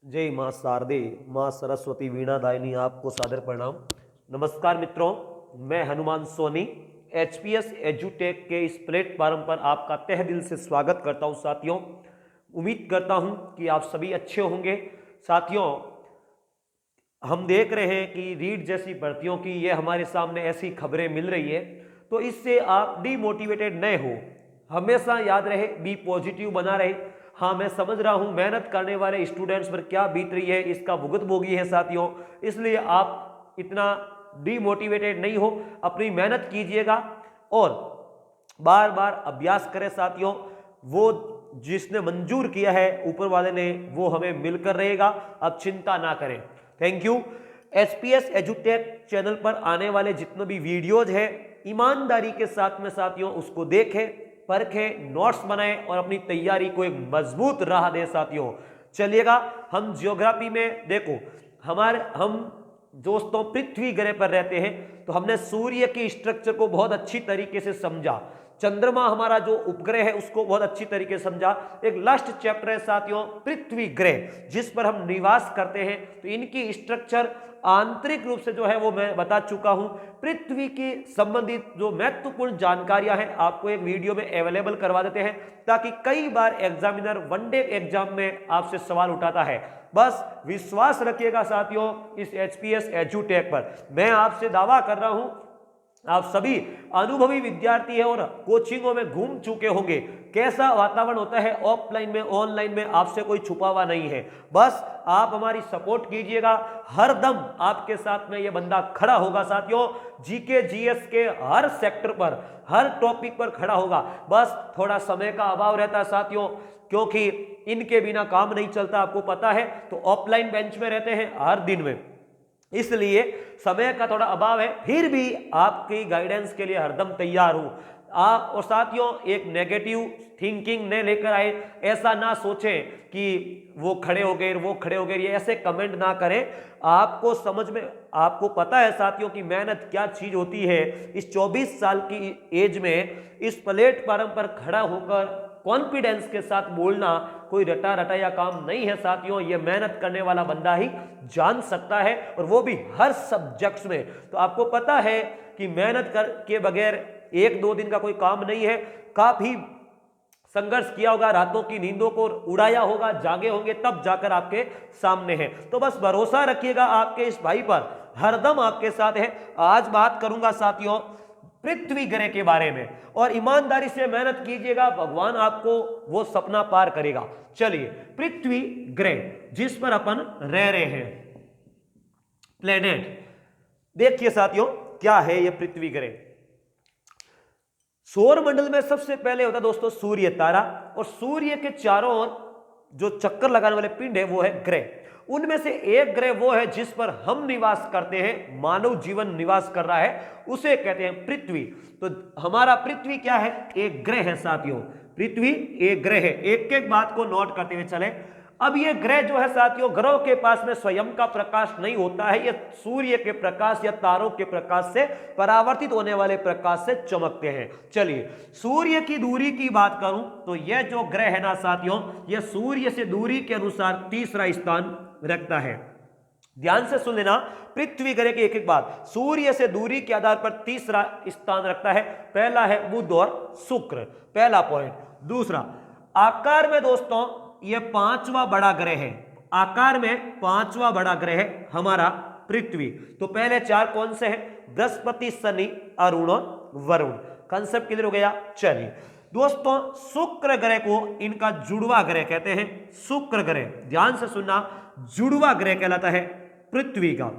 जय माँ शारदे, माँ सरस्वती वीणा दायिनी, आपको सादर प्रणाम। नमस्कार मित्रों, मैं हनुमान सोनी एचपीएस एजुटेक के इस प्लेटफॉर्म पर आपका तहे दिल से स्वागत करता हूं। साथियों, उम्मीद करता हूं कि आप सभी अच्छे होंगे। साथियों, हम देख रहे हैं कि रीट जैसी भर्तियों की ये हमारे सामने ऐसी खबरें मिल रही है, तो इससे आप डीमोटिवेटेड न हो। हमेशा याद रहे, बी पॉजिटिव बना रहे। हाँ, मैं समझ रहा हूं मेहनत करने वाले स्टूडेंट्स पर क्या बीत रही है, इसका भुगतभोगी है साथियों। इसलिए आप इतना डीमोटिवेटेड नहीं हो, अपनी मेहनत कीजिएगा और बार बार अभ्यास करें साथियों। वो जिसने मंजूर किया है ऊपर वाले ने, वो हमें मिलकर रहेगा। अब चिंता ना करें। Thank you. एचपीएस एजुटेक चैनल पर आने वाले जितने भी वीडियोज है, ईमानदारी के साथ में साथियों उसको देखें, परखें, नोट्स बनाएं और अपनी तैयारी को एक मजबूत राह दें साथियों। चलिएगा, हम ज्योग्राफी में देखो, हम दोस्तों पृथ्वी ग्रह पर रहते हैं, तो हमने सूर्य की स्ट्रक्चर को बहुत अच्छी तरीके से समझा। चंद्रमा हमारा जो उपग्रह है उसको बहुत अच्छी तरीके से समझा। एक लास्ट चैप्टर है साथियों पृथ्वी ग्रह, जिस पर हम निवास करते हैं। तो इनकी स्ट्रक्चर आंतरिक रूप से जो है वो मैं बता चुका हूं। पृथ्वी की संबंधित जो महत्वपूर्ण जानकारियां हैं आपको एक वीडियो में अवेलेबल करवा देते हैं, ताकि कई बार एग्जामिनर वनडे एग्जाम में आपसे सवाल उठाता है। बस विश्वास रखिएगा साथियों इस एचपीएस एजुटेक पर। मैं आपसे दावा कर रहा हूं, आप सभी अनुभवी विद्यार्थी हैं और कोचिंगों में घूम चुके होंगे। कैसा वातावरण होता है ऑफलाइन में, ऑनलाइन में, आपसे कोई छुपा हुआ नहीं है। बस आप हमारी सपोर्ट कीजिएगा, हर दम आपके साथ में ये बंदा खड़ा होगा साथियों। जीके जीएस के हर सेक्टर पर, हर टॉपिक पर खड़ा होगा। बस थोड़ा समय का अभाव रहता है साथियों, क्योंकि इनके बिना काम नहीं चलता, आपको पता है। तो ऑफलाइन बेंच में रहते हैं हर दिन में, इसलिए समय का थोड़ा अभाव है। फिर भी आपकी गाइडेंस के लिए हरदम तैयार हूं। आप और साथियों एक नेगेटिव थिंकिंग न लेकर आए। ऐसा ना सोचें कि वो खड़े हो गए, वो खड़े हो गए, ये ऐसे कमेंट ना करें। आपको समझ में, आपको पता है साथियों कि मेहनत क्या चीज होती है। इस 24 साल की एज में इस प्लेटफॉर्म पर खड़ा होकर कॉन्फिडेंस के साथ बोलना कोई रटा रटाया काम नहीं है साथियों। ये मेहनत करने वाला बंदा ही जान सकता है, और वो भी हर सब्जेक्ट्स में। तो आपको पता है कि मेहनत कर के बगैर एक दो दिन का कोई काम नहीं है। काफी संघर्ष किया होगा, रातों की नींदों को उड़ाया होगा, जागे होंगे, तब जाकर आपके सामने है। तो बस भरोसा रखिएगा आपके इस भाई पर, हरदम आपके साथ है। आज बात करूंगा साथियों पृथ्वी ग्रह के बारे में, और ईमानदारी से मेहनत कीजिएगा, भगवान आपको वो सपना पार करेगा। चलिए, पृथ्वी ग्रह जिस पर अपन रह रहे हैं, प्लेनेट, देखिए साथियों क्या है ये पृथ्वी ग्रह। सौर मंडल में सबसे पहले होता है दोस्तों सूर्य तारा, और सूर्य के चारों ओर जो चक्कर लगाने वाले पिंड है वो है ग्रह। उनमें से एक ग्रह वो है जिस पर हम निवास करते हैं, मानव जीवन निवास कर रहा है, उसे कहते हैं पृथ्वी। तो हमारा पृथ्वी क्या है? एक ग्रह है साथियों। पृथ्वी एक ग्रह है। एक एक बात को नोट करते हुए चले। अब ये ग्रह जो है साथियों, ग्रहों के पास में स्वयं का प्रकाश नहीं होता है। ये सूर्य के प्रकाश या तारों के प्रकाश से परावर्तित होने वाले प्रकाश से चमकते हैं। चलिए, सूर्य की दूरी की बात करूं तो यह जो ग्रह है ना साथियों, यह सूर्य से दूरी के अनुसार तीसरा स्थान रखता है। ध्यान से सुन लेना, पृथ्वी ग्रह की एक एक बात। सूर्य से दूरी के आधार पर तीसरा स्थान रखता है। पहला है बुध और शुक्र, पहला पॉइंट। दूसरा, आकार में दोस्तों यह पांचवा बड़ा ग्रह है। आकार में पांचवा बड़ा ग्रह है हमारा पृथ्वी। तो पहले चार कौन से हैं? बृहस्पति, शनि, अरुण और वरुण। कंसेप्ट क्लियर हो गया। चलिए दोस्तों, शुक्र ग्रह को इनका जुड़वा ग्रह कहते हैं। शुक्र ग्रह, ध्यान से सुनना, जुड़वा ग्रह कहलाता है पृथ्वी का,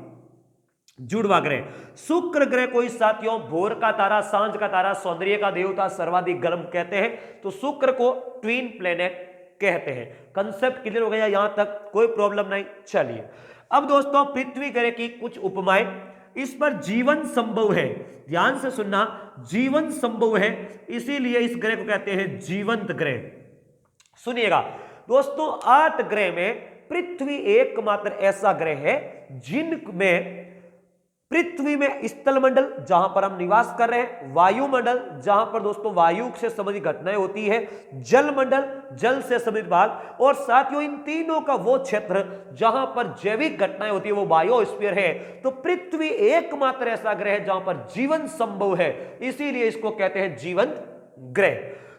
जुड़वा ग्रह। शुक्र ग्रह को इस साथियों भोर का तारा, सांझ का तारा, सौंदर्य का देवता, सर्वाधिक गर्म कहते हैं। तो शुक्र को ट्विन प्लेनेट कहते हैं। कंसेप्ट क्लियर हो गया यहां तक? कोई प्रॉब्लम नहीं। चलिए, अब दोस्तों पृथ्वी ग्रह की कुछ उपमाएं। इस पर जीवन संभव है। ध्यान से सुनना, जीवन संभव है, इसीलिए इस ग्रह को कहते हैं जीवंत ग्रह। सुनिएगा दोस्तों, 8 ग्रह में पृथ्वी एकमात्र ऐसा ग्रह है जिनमें पृथ्वी में स्थलमंडल जहां पर हम निवास कर रहे हैं, वायुमंडल जहां पर दोस्तों वायु से संबंधित घटनाएं होती है, जलमंडल जल से संबंधित भाग, और साथियों इन तीनों का वो क्षेत्र जहां पर जैविक घटनाएं होती है वो बायोस्फीयर है। तो पृथ्वी एकमात्र ऐसा ग्रह है जहां पर जीवन संभव है, इसीलिए इसको कहते हैं जीवन ग्रह।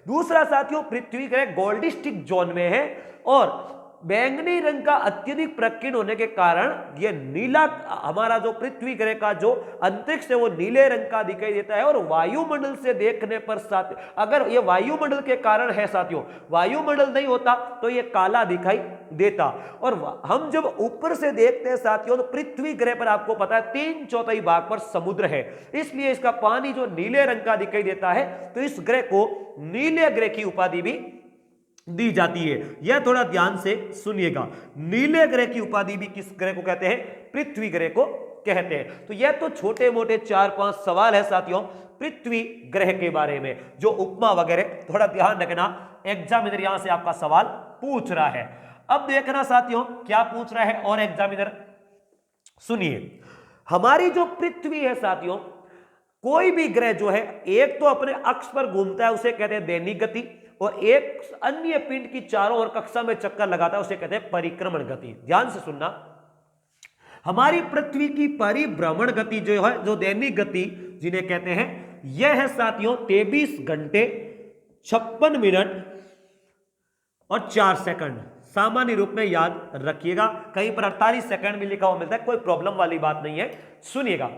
दूसरा साथियों, पृथ्वी ग्रह गोल्डिस्टिक जोन में है और बैंगनी रंग का अत्यधिक प्रकीर्ण होने के कारण यह नीला, हमारा जो पृथ्वी ग्रह का जो अंतरिक्ष है वो नीले रंग का दिखाई देता है। और वायुमंडल से देखने पर साथ, अगर ये वायुमंडल के कारण है साथियों, वायुमंडल नहीं होता तो ये काला दिखाई देता। और हम जब ऊपर से देखते हैं साथियों तो पृथ्वी ग्रह पर आपको पता है 3/4 भाग पर समुद्र है, इसलिए इसका पानी जो नीले रंग का दिखाई देता है, तो इस ग्रह को नीले ग्रह की उपाधि भी दी जाती है। यह थोड़ा ध्यान से सुनिएगा, नीले ग्रह की उपाधि भी किस ग्रह को कहते हैं? पृथ्वी ग्रह को कहते हैं। तो यह तो छोटे मोटे 4-5 सवाल है साथियों पृथ्वी ग्रह के बारे में, जो उपमा वगैरह थोड़ा ध्यान रखना, एग्जामिनर यहां से आपका सवाल पूछ रहा है। अब देखना साथियों क्या पूछ रहा है और एग्जामिनर, सुनिए। हमारी जो पृथ्वी है साथियों, कोई भी ग्रह जो है एक तो अपने अक्ष पर घूमता है उसे कहते हैं दैनिक गति, और एक अन्य पिंड की चारों ओर कक्षा में चक्कर लगाता है उसे कहते हैं परिक्रमण गति। ध्यान से सुनना, हमारी पृथ्वी की परिभ्रमण गति जो है, जो दैनिक गति जिन्हें कहते हैं, यह है साथियों 23 घंटे 56 मिनट और 4 सेकंड। सामान्य रूप में याद रखिएगा, कहीं पर 48 सेकंड भी लिखा हुआ मिलता है, कोई प्रॉब्लम वाली बात नहीं है। सुनिएगा,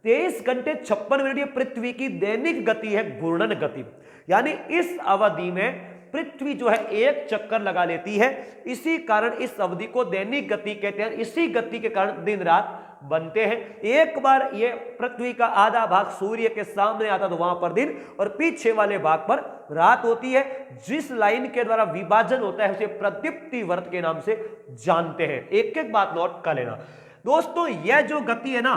23 घंटे 56 मिनट ये पृथ्वी की दैनिक गति है, घूर्णन गति, यानी इस अवधि में पृथ्वी जो है एक चक्कर लगा लेती है, इसी कारण इस अवधि को दैनिक गति कहते हैं। इसी गति के कारण दिन रात बनते हैं। एक बार ये पृथ्वी का आधा भाग सूर्य के सामने आता तो वहां पर दिन, और पीछे वाले भाग पर रात होती है। जिस लाइन के द्वारा विभाजन होता है उसे प्रदीप्ति वर्त के नाम से जानते हैं। एक एक बात नोट कर लेना दोस्तों, यह जो गति है ना,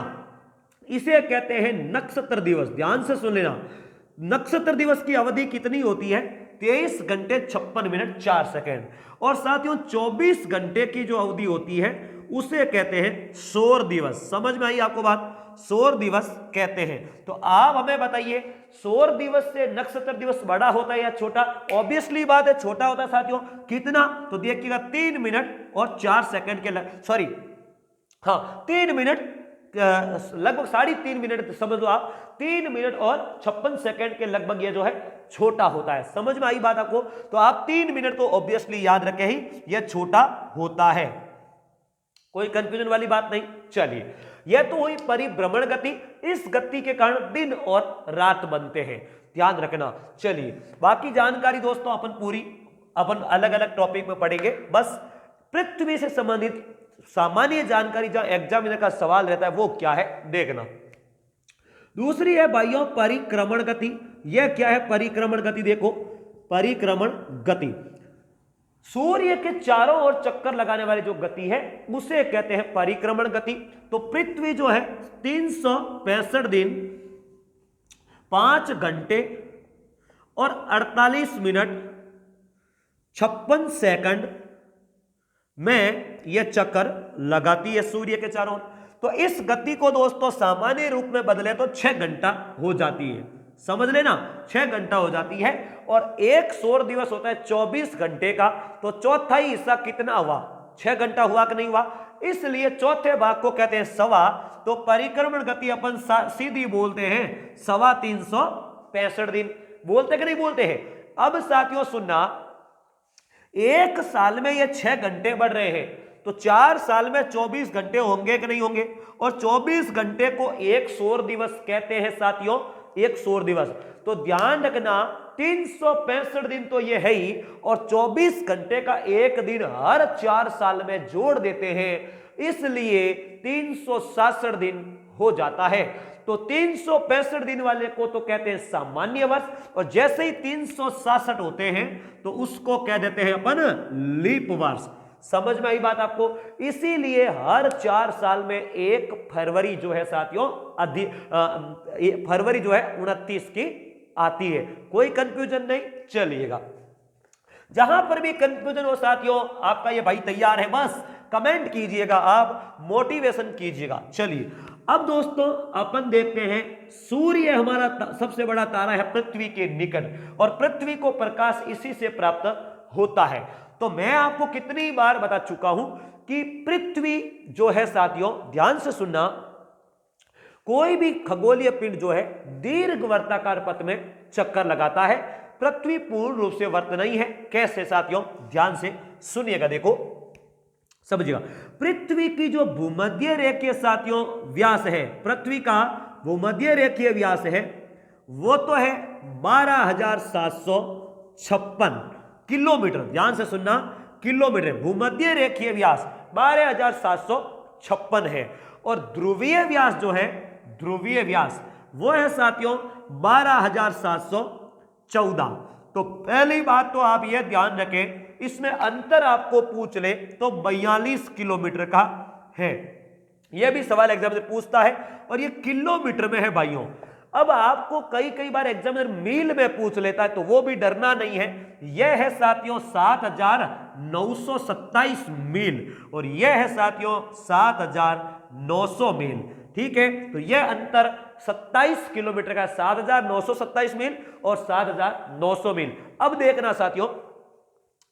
इसे कहते हैं नक्षत्र दिवस। ध्यान से सुन लेना, नक्षत्र दिवस की अवधि कितनी होती है? 23 घंटे 56 मिनट 4 सेकंड। और साथियों 24 घंटे की जो अवधि होती है उसे कहते हैं सौर दिवस। समझ में आई आपको बात? सौर दिवस कहते हैं। तो आप हमें बताइए, सौर दिवस से नक्षत्र दिवस बड़ा होता है या छोटा? ऑब्वियसली बात है छोटा होता है साथियों। कितना? तो देखिएगा 3 मिनट और 4 सेकंड के 3 मिनट लगभग 3.5 मिनट समझ लो आप, 3 मिनट और 56 सेकंड के लगभग ये जो है छोटा होता है। समझ में आई बात आपको? तो आप 3 मिनट तो ऑब्वियसली याद रखें ही, यह छोटा होता है, कोई कंफ्यूजन वाली बात नहीं। चलिए, यह तो हुई परिभ्रमण गति। इस गति के कारण दिन और रात बनते हैं, ध्यान रखना। चलिए, बाकी जानकारी दोस्तों अपन अलग अलग टॉपिक में पढ़ेंगे। बस पृथ्वी से संबंधित सामान्य जानकारी जहां एग्जामिनर का सवाल रहता है वो क्या है देखना। दूसरी है भाइयों परिक्रमण गति। यह क्या है परिक्रमण गति? देखो, परिक्रमण गति सूर्य के चारों ओर चक्कर लगाने वाली जो गति है उसे कहते हैं परिक्रमण गति। तो पृथ्वी जो है 365 दिन 5 घंटे और 48 मिनट 56 सेकंड में यह चक्कर लगाती है सूर्य के चारों ओर। तो इस गति को दोस्तों सामान्य रूप में बदले तो 6 घंटा हो जाती है। समझ लेना, 6 घंटा हो जाती है। और एक सौर दिवस होता है 24 घंटे का, तो चौथाई हिस्सा कितना हुआ? 6 घंटा हुआ कि नहीं हुआ? इसलिए चौथे भाग को कहते हैं सवा। तो परिक्रमण गति अपन सीधी बोलते हैं 365 दिन। बोलते कि नहीं बोलते हैं? अब साथियों सुनना, एक साल में ये 6 घंटे बढ़ रहे हैं, तो 4 साल में 24 घंटे होंगे कि नहीं होंगे? और 24 घंटे को एक सौर दिवस कहते हैं साथियों, एक सौर दिवस। तो ध्यान रखना 365 दिन तो ये है ही, और 24 घंटे का एक दिन हर 4 साल में जोड़ देते हैं, इसलिए 367 दिन हो जाता है। तो 365 दिन वाले को तो कहते हैं सामान्य वर्ष, और जैसे ही 367 होते हैं तो उसको कह देते हैं अपन लीप वर्ष। समझ में आई बात आपको? इसीलिए हर 4 साल में 1 फरवरी जो है साथियों फरवरी जो है 29 की आती है। कोई कंफ्यूजन नहीं। चलिएगा, जहां पर भी कंफ्यूजन हो साथियों, आपका ये भाई तैयार है, बस कमेंट कीजिएगा, आप मोटिवेशन कीजिएगा। चलिए, अब दोस्तों अपन देखते हैं, सूर्य हमारा सबसे बड़ा तारा है पृथ्वी के निकट, और पृथ्वी को प्रकाश इसी से प्राप्त होता है। तो मैं आपको कितनी बार बता चुका हूं कि पृथ्वी जो है साथियों, ध्यान से सुनना, कोई भी खगोलीय पिंड जो है दीर्घ वर्ताकार पथ में चक्कर लगाता है। पृथ्वी पूर्ण रूप से वर्त नहीं है। कैसे साथियों, ध्यान से सुनिएगा, देखो समझिएगा। पृथ्वी की जो भूमध्य रेखीय साथियों व्यास है, पृथ्वी का भूमध्य रेखीय व्यास है, वो तो है 12,756 किलोमीटर। ध्यान से सुनना, किलोमीटर। भूमध्य रेखीय व्यास 12,756 है, और ध्रुवीय व्यास जो है, ध्रुवीय व्यास वो है साथियों 12,714। तो पहली बात तो आप यह ध्यान रखें, इसमें अंतर आपको पूछ ले तो 42 किलोमीटर का है। यह भी सवाल एग्जाम से पूछता है, और यह किलोमीटर में है भाइयों। अब आपको कई बार एग्जामिनर मील में पूछ लेता है, तो वो भी डरना नहीं है। यह है साथियों 7,927 मील, और यह है साथियों 7,900 मील। ठीक है, तो यह अंतर 27 किलोमीटर का, 7,927 मील और 7,900 मील। अब देखना साथियों,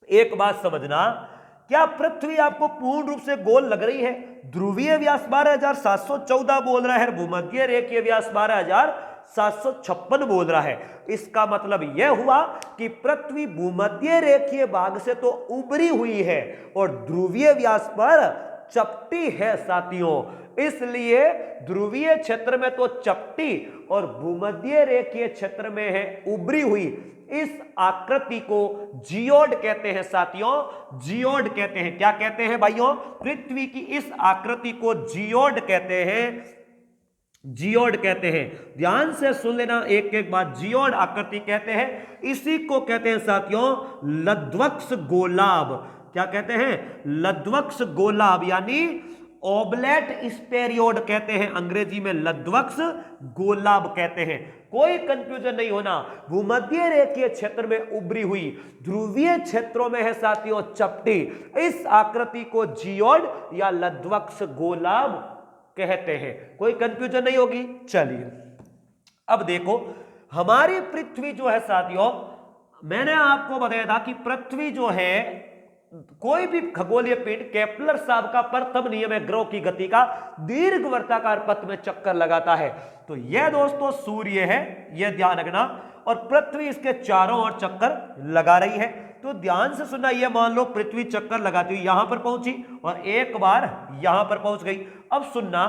एक बात समझना, क्या पृथ्वी आपको पूर्ण रूप से गोल लग रही है? ध्रुवीय व्यास 12,714 बोल रहा है, भूमध्य रेखीय व्यास 12,756 बोल रहा है। इसका मतलब यह हुआ कि पृथ्वी भूमध्य रेखीय भाग से तो उभरी हुई है और ध्रुवीय व्यास पर चपटी है साथियों। इसलिए ध्रुवीय क्षेत्र में तो चपटी और भूमध्य रेखीय क्षेत्र में है उभरी हुई। इस आकृति को जियोड कहते हैं साथियों, जियोड कहते हैं। क्या कहते हैं भाइयों? पृथ्वी की इस आकृति को जियोड कहते हैं, जियोड कहते हैं। ध्यान से सुन लेना एक एक बात, जियोड आकृति कहते हैं। इसी को कहते हैं साथियों लद्वक्स गोलाब। क्या कहते हैं? लद्वक्स गोलाब, यानी ओबलेट स्पेरियोड कहते हैं, अंग्रेजी में लद्वक्स गोलाब कहते हैं। कोई कंफ्यूजन नहीं होना, भूमध्य रेखीय क्षेत्र में उभरी हुई, ध्रुवीय क्षेत्रों में है साथियों चपटी। इस आकृति को जियोड या लद्वक्स गोलाब कहते हैं। कोई कंफ्यूजन नहीं होगी। चलिए अब देखो, हमारी पृथ्वी जो है साथियों, मैंने आपको बताया था कि पृथ्वी जो है, कोई भी खगोलीय पिंड केपलर साहब का प्रथम नियम है ग्रह की गति का, दीर्घ वर्ताकार पथ में चक्कर लगाता है। तो यह दोस्तों सूर्य है, यह ध्यान रखना, और पृथ्वी इसके चारों ओर चक्कर लगा रही है। तो ध्यान से सुनना, यह मान लो पृथ्वी चक्कर लगाती हुई यहां पर पहुंची और एक बार यहां पर पहुंच गई। अब सुनना,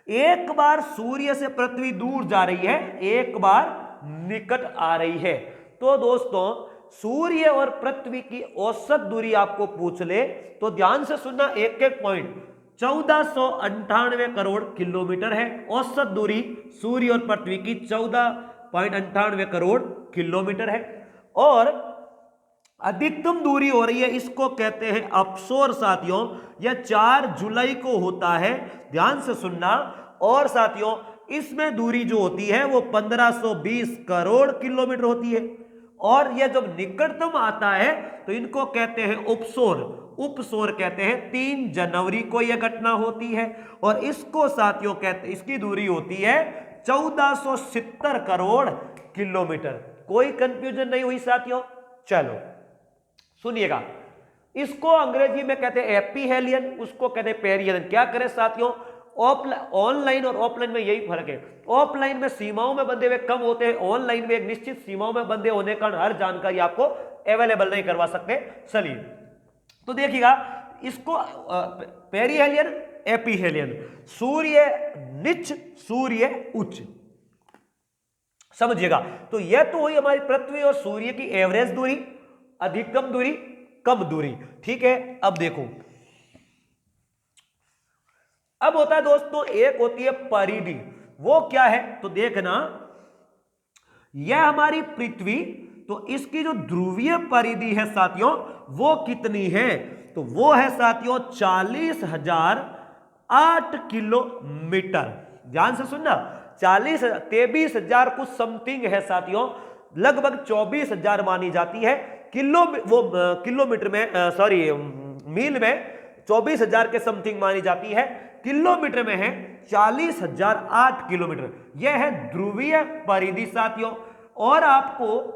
एक बार सूर्य से पृथ्वी दूर जा रही है, एक बार निकट आ रही है। तो दोस्तों सूर्य और पृथ्वी की औसत दूरी आपको पूछ ले तो ध्यान से सुनना एक एक पॉइंट। 1498 करोड़ किलोमीटर है औसत दूरी सूर्य और पृथ्वी की, 14.98 करोड़ किलोमीटर है। और अधिकतम दूरी हो रही है, इसको कहते हैं अपसोर साथियों। यह 4 जुलाई को होता है, ध्यान से सुनना। और साथियों इसमें दूरी जो होती है वो 1520 करोड़ किलोमीटर होती है। और यह जब निकटतम आता है तो इनको कहते हैं उपसोर, उपसोर कहते हैं। 3 जनवरी को यह घटना होती है, और इसको साथियों कहते हैं, इसकी दूरी होती है 1470 करोड़ किलोमीटर। कोई कंफ्यूजन नहीं हुई साथियों? चलो सुनिएगा, इसको अंग्रेजी में कहते हैं एपीहेलियन, उसको कहते हैं पेरिहेलियन। क्या करें साथियों, ऑनलाइन और ऑफलाइन में यही फर्क है। ऑफलाइन में सीमाओं में बंधे हुए कम होते हैं, ऑनलाइन में एक निश्चित सीमाओं में बंधे होने का हर जानकारी आपको अवेलेबल नहीं करवा सकते। चलिए तो देखिएगा, इसको पेरिहेलियन, एपीहेलियन, सूर्य नीच, सूर्य उच्च, समझिएगा। तो यह तो हुई हमारी पृथ्वी और सूर्य की एवरेज दूरी, अधिकतम दूरी, कम दूरी। ठीक है, अब देखो, अब होता है दोस्तों, एक होती है परिधि। वो क्या है तो देखना, यह हमारी पृथ्वी, तो इसकी जो ध्रुवीय परिधि है साथियों वो कितनी है? तो वो है साथियों 40,008 किलोमीटर। ध्यान से सुनना, 23,000 कुछ समथिंग है साथियों, लगभग 24,000 मानी जाती है। किलोमीटर में, सॉरी मील में 24,000 के समथिंग मानी जाती है। किलोमीटर में है 40,008 किलोमीटर। यह है ध्रुवीय परिधि साथियों। और आपको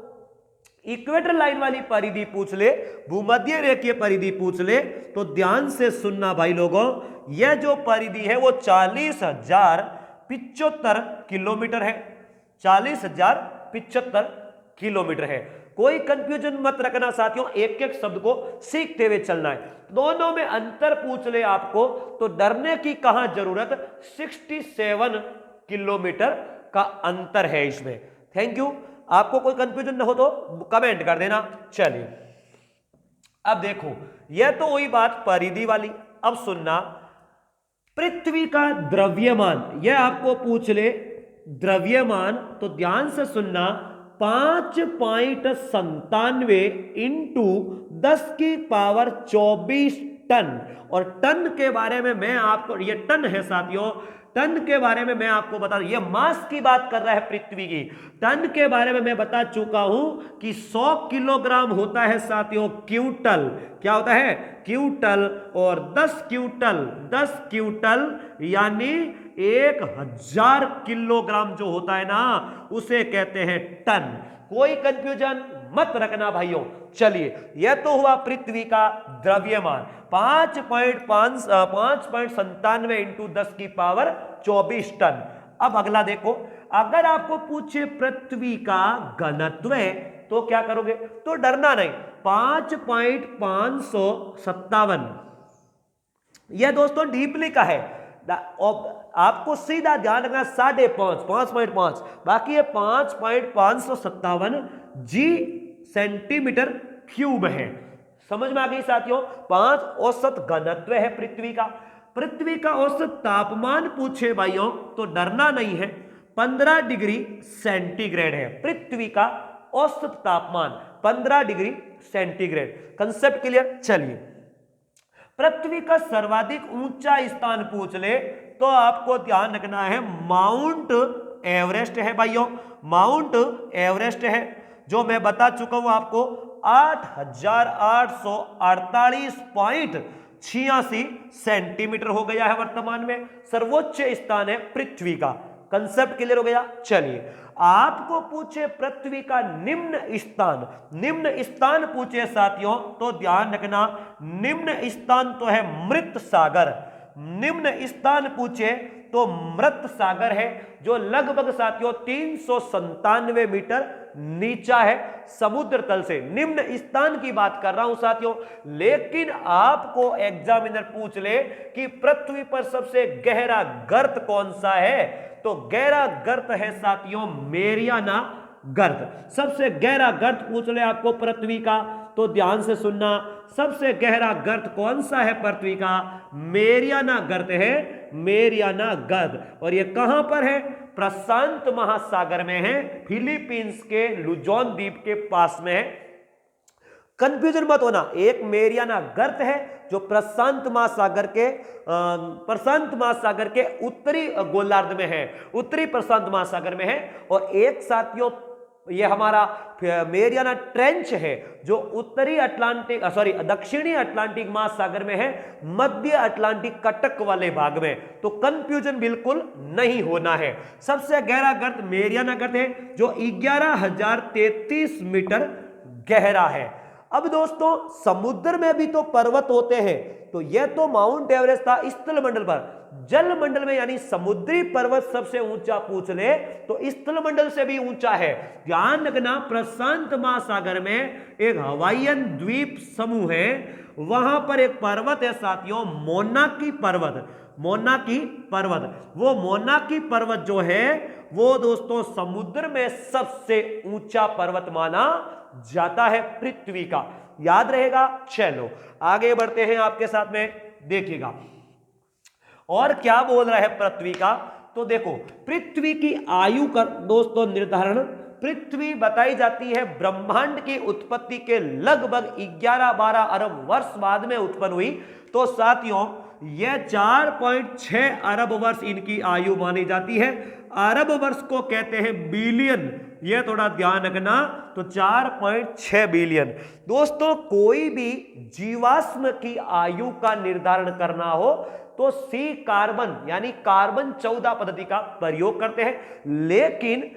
इक्वेटर लाइन वाली परिधि पूछ ले, भूमध्य रेखीय परिधि पूछ ले, तो ध्यान से सुनना भाई लोगों, यह जो परिधि है वो 40,075 किलोमीटर है। 40,075 किलोमीटर है। कोई कंफ्यूजन मत रखना साथियों, एक एक शब्द को सीखते हुए चलना है। दोनों में अंतर पूछ ले आपको तो डरने की कहां जरूरत, 67 किलोमीटर का अंतर है इसमें। Thank you. आपको कोई कंफ्यूजन न हो तो कमेंट कर देना। चलिए अब देखो, यह तो हुई बात परिधि वाली। अब सुनना, पृथ्वी का द्रव्यमान, यह आपको पूछ ले द्रव्यमान, तो ध्यान से सुनना, 5.97 इंटू 10⁻²4 टन। और टन के बारे में मैं आपको, ये टन है साथियों, टन के बारे में मैं आपको बता दूं, ये मास की बात कर रहा है पृथ्वी की। टन के बारे में मैं बता चुका हूं कि 100 किलोग्राम होता है साथियों क्विंटल। क्या होता है? क्विंटल। और 10 क्विंटल यानी 1000 किलोग्राम जो होता है ना, उसे कहते हैं टन। कोई कंफ्यूजन मत रखना भाइयों। चलिए, यह तो हुआ पृथ्वी का द्रव्यमान, 5.97 इंटू 10⁻²4 टन। अब अगला देखो, अगर आपको पूछे पृथ्वी का घनत्व तो क्या करोगे? तो डरना नहीं, 5.557। यह दोस्तों डीपली का है, आपको सीधा ध्यान रखना 5.5, बाकी ये 5.557 जी सेंटीमीटर क्यूब है। समझ में आ गई साथियों? 5 औसत घनत्व है पृथ्वी का। पृथ्वी का औसत तापमान पूछे भाइयों तो डरना नहीं है, 15 डिग्री सेंटीग्रेड है। पृथ्वी का औसत तापमान 15 डिग्री सेंटीग्रेड। Concept clear? चलिए, पृथ्वी का सर्वाधिक ऊंचा स्थान पूछ ले तो आपको ध्यान रखना है माउंट एवरेस्ट है भाइयों। माउंट एवरेस्ट है, जो मैं बता चुका हूं आपको, 8,848.86 सेंटीमीटर हो गया है वर्तमान में। सर्वोच्च स्थान है पृथ्वी का। कंसेप्ट क्लियर हो गया? चलिए, आपको पूछे पृथ्वी का निम्न स्थान पूछे साथियों तो ध्यान रखना, निम्न स्थान तो है मृत सागर। निम्न स्थान पूछे तो मृत सागर है, जो लगभग साथियों 397 मीटर नीचा है समुद्र तल से। निम्न स्थान की बात कर रहा हूं साथियों। लेकिन आपको एग्जामिनर पूछ ले कि पृथ्वी पर सबसे गहरा गर्त कौन सा है, तो गहरा गर्त है साथियों मेरियाना गर्त। सबसे गहरा गर्त पूछ ले आपको पृथ्वी का तो ध्यान से सुनना, सबसे गहरा गर्त कौन सा है पृथ्वी का? मेरियाना गर्त है, मेरियाना गर्त। और ये कहां पर है? प्रशांत महासागर में है, फिलीपींस के लुजोन द्वीप के पास में है। कंफ्यूजन मत होना, एक मेरियाना गर्त है जो प्रशांत महासागर के उत्तरी गोलार्ध में है, उत्तरी प्रशांत महासागर में है। और एक साथियों ये हमारा मेरियाना ट्रेंच है जो दक्षिणी अटलांटिक महासागर में है, मध्य अटलांटिक कटक वाले भाग में। तो कंफ्यूजन बिल्कुल नहीं होना है। सबसे गहरा गर्त मेरियाना गर्त है जो 11,033 मीटर गहरा है। अब दोस्तों, समुद्र में भी तो पर्वत होते हैं, तो यह तो माउंट एवरेस्ट था स्थल मंडल पर। जल मंडल में यानी समुद्री पर्वत सबसे ऊंचा पूछ ले तो स्थल मंडल से भी ऊंचा है। ध्यान रखना, प्रशांत महासागर में एक हवाईयन द्वीप समूह है, वहां पर एक पर्वत है साथियों, मोनाकी पर्वत। मोनाकी पर्वत, वो मोनाकी पर्वत जो है वो दोस्तों समुद्र में सबसे ऊंचा पर्वत माना जाता है पृथ्वी का। याद रहेगा? चलो आगे बढ़ते हैं आपके साथ में, देखिएगा और क्या बोल रहा है पृथ्वी का। तो देखो, पृथ्वी की आयु का दोस्तों निर्धारण, पृथ्वी बताई जाती है ब्रह्मांड की उत्पत्ति के लगभग 11-12 अरब वर्ष बाद में उत्पन्न हुई। तो साथियों यह 4.6 अरब वर्ष इनकी आयु मानी जाती है। अरब वर्ष को कहते हैं बिलियन, यह थोड़ा ध्यान रखना। तो 4.6 बिलियन। दोस्तों कोई भी जीवाश्म की आयु का निर्धारण करना हो तो सी कार्बन यानी कार्बन 14 पद्धति का प्रयोग करते हैं। लेकिन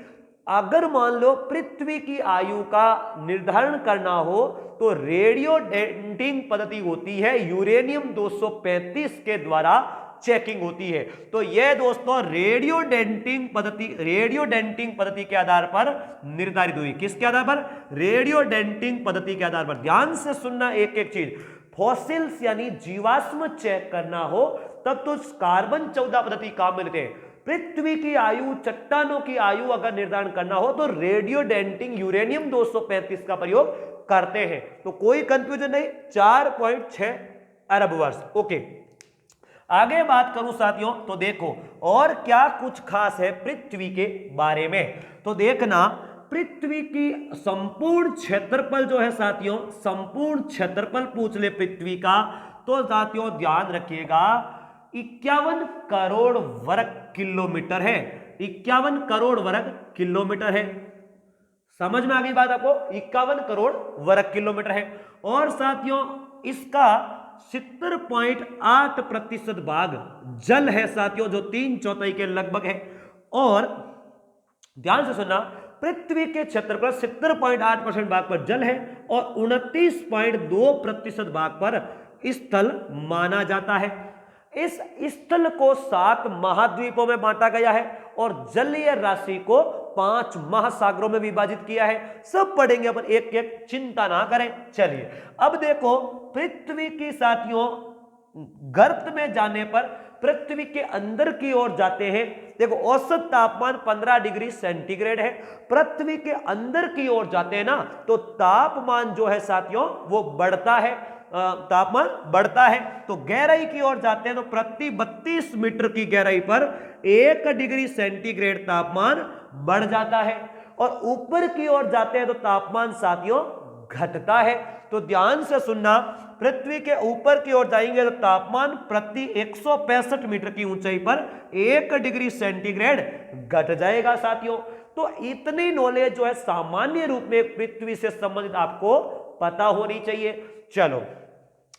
अगर मान लो पृथ्वी की आयु का निर्धारण करना हो तो रेडियो डेटिंग पद्धति होती है, यूरेनियम 235 के द्वारा चेकिंग होती है। तो यह दोस्तों रेडियो डेटिंग पद्धति के आधार पर निर्धारित हुई। किसके आधार पर? रेडियो डेटिंग पद्धति के आधार पर। ध्यान से सुनना एक एक चीज। फॉसिल्स यानी जीवाश्म चेक करना हो तब तो कार्बन 14 पद्धति काम में लेते हैं। पृथ्वी की आयु, चट्टानों की आयु अगर निर्धारण करना हो तो रेडियो डेटिंग यूरेनियम 235 का प्रयोग करते हैं। तो कोई कंफ्यूजन नहीं, 4.6 अरब वर्ष। ओके, आगे बात करूं साथियों तो देखो और क्या कुछ खास है पृथ्वी के बारे में। तो देखना पृथ्वी की संपूर्ण क्षेत्रफल जो है साथियों, संपूर्ण क्षेत्रफल पूछ ले पृथ्वी का तो साथियों ध्यान रखिएगा 51 करोड़ वर्ग किलोमीटर है। 51 करोड़ वर्ग किलोमीटर है। समझ में आ गई बात आपको? 51 करोड़ वर्ग किलोमीटर है। और साथियों इसका 70.8% भाग जल है साथियों, जो 3/4 के लगभग है। और ध्यान से सुनना, पृथ्वी के क्षेत्रफल 70.8% भाग पर जल है और 29.2% भाग पर स्थल माना जाता है। इस स्थल को 7 महाद्वीपों में बांटा गया है और जलीय राशि को 5 महासागरों में विभाजित किया है। सब पढ़ेंगे अपन एक एक, चिंता ना करें। चलिए अब देखो पृथ्वी की साथियों गर्त में जाने पर पृथ्वी के अंदर की ओर जाते हैं। देखो औसत तापमान 15 डिग्री सेंटीग्रेड है। पृथ्वी के अंदर की ओर जाते हैं ना तो तापमान जो है साथियों वो बढ़ता है, तापमान बढ़ता है। तो गहराई की ओर जाते हैं तो प्रति 32 मीटर की गहराई पर 1 डिग्री सेंटीग्रेड तापमान बढ़ जाता है। और ऊपर की ओर जाते हैं तो तापमान साथियों घटता है। तो ध्यान से सुनना, पृथ्वी के ऊपर की ओर जाएंगे तो तापमान प्रति 165 मीटर की ऊंचाई पर 1 डिग्री सेंटीग्रेड घट जाएगा साथियों। तो इतनी नॉलेज जो है सामान्य रूप में पृथ्वी से संबंधित आपको पता होनी चाहिए। चलो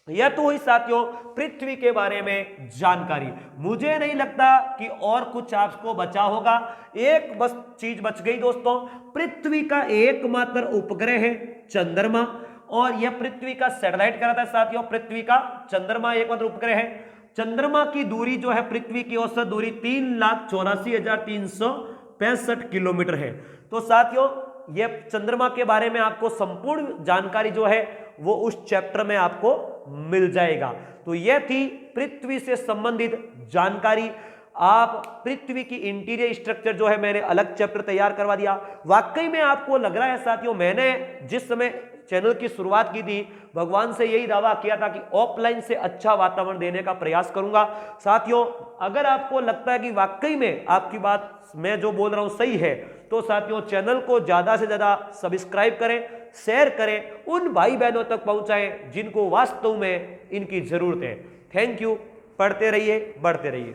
यह तो हुई साथियों पृथ्वी के बारे में जानकारी। मुझे नहीं लगता कि और कुछ आपको बचा होगा। एक बस चीज बच गई दोस्तों, पृथ्वी का एकमात्र उपग्रह है चंद्रमा और यह पृथ्वी का सैटेलाइट कहलाता है साथियों। पृथ्वी का चंद्रमा एकमात्र उपग्रह है। चंद्रमा की दूरी जो है पृथ्वी की औसत दूरी 3,84,365 किलोमीटर है। तो साथियों यह चंद्रमा के बारे में आपको संपूर्ण जानकारी जो है वो उस चैप्टर में आपको मिल जाएगा। तो यह थी पृथ्वी से संबंधित जानकारी। आप पृथ्वी की इंटीरियर स्ट्रक्चर जो है मैंने अलग चैप्टर तैयार करवा दिया। वाकई में आपको लग रहा है साथियों, मैंने जिस समय चैनल की शुरुआत की थी भगवान से यही दावा किया था कि ऑफलाइन से अच्छा वातावरण देने का प्रयास करूंगा। साथियों अगर आपको लगता है कि वाकई में आपकी बात मैं जो बोल रहा हूं सही है तो साथियों चैनल को ज्यादा से ज्यादा सब्सक्राइब करें, शेयर करें, उन भाई बहनों तक पहुंचाएं जिनको वास्तव में इनकी जरूरत है। Thank you. पढ़ते रहिए, बढ़ते रहिए।